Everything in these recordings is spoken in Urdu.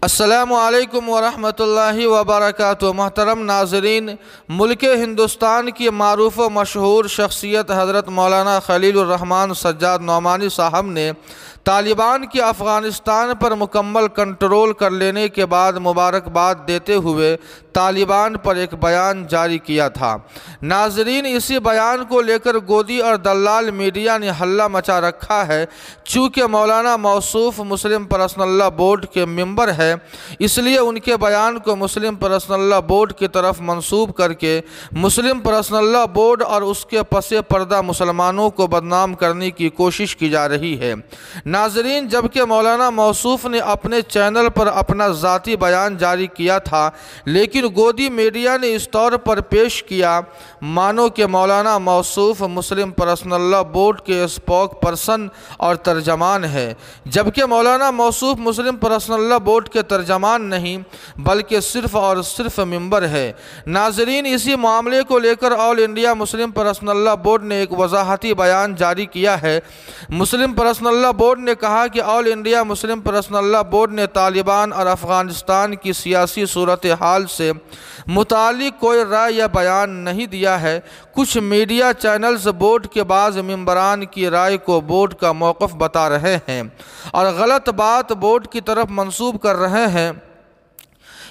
السلام علیکم ورحمۃ اللہ وبرکاتہ۔ محترم ناظرین، ملک ہندوستان کی معروف و مشہور شخصیت حضرت مولانا خلیل الرحمن سجاد نعمانی صاحب نے طالبان کی افغانستان پر مکمل کنٹرول کر لینے کے بعد مبارکباد دیتے ہوئے طالبان پر ایک بیان جاری کیا تھا۔ ناظرین، اسی بیان کو لے کر گودی اور دلال میڈیا نے ہلہ مچا رکھا ہے۔ چونکہ مولانا موصوف مسلم پرسنل بورڈ کے ممبر ہے، اس لیے ان کے بیان کو مسلم پرسنل بورڈ کی طرف منسوب کر کے مسلم پرسنل بورڈ اور اس کے پس پردہ مسلمانوں کو بدنام کرنے کی کوشش کی جا رہی ہے۔ ناظرین، جبکہ مولانا موصوف نے اپنے چینل پر اپنا ذاتی بیان جاری کیا تھا، لیکن گودی میڈیا نے اس طور پر پیش کیا مانو کہ مولانا موصوف مسلم پرسنل بورڈ کے اسپوک پرسن اور ترجمان ہے، جبکہ مولانا موصوف مسلم پرسنل بورڈ کے ترجمان نہیں بلکہ صرف اور صرف ممبر ہے۔ ناظرین، اسی معاملے کو لے کر آل انڈیا مسلم پرسنل بورڈ نے ایک وضاحتی بیان جاری کیا ہے۔ مسلم پرسنل بورڈ نے کہا کہ آل انڈیا مسلم پرسنل بورڈ نے طالبان اور افغانستان کی سیاسی صورتحال سے متعلق کوئی رائے یا بیان نہیں دیا ہے۔ کچھ میڈیا چینلز بورڈ کے بعض ممبران کی رائے کو بورڈ کا موقف بتا رہے ہیں اور غلط بات بورڈ کی طرف منسوب کر رہے ہیں۔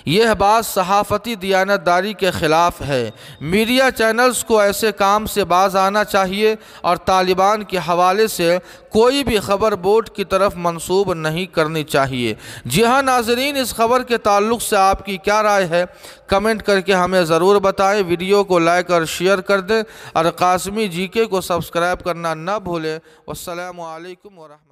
یہ بات صحافتی دیانتداری کے خلاف ہے۔ میڈیا چینلز کو ایسے کام سے باز آنا چاہیے اور طالبان کے حوالے سے کوئی بھی خبر بورڈ کی طرف منسوب نہیں کرنی چاہیے۔ جی ہاں ناظرین، اس خبر کے تعلق سے آپ کی کیا رائے ہے؟ کمنٹ کر کے ہمیں ضرور بتائیں۔ ویڈیو کو لائک اور شیئر کر دیں اور قاسمی جی کے کو سبسکرائب کرنا نہ بھولیں۔ والسلام علیکم ورحمۃ اللہ۔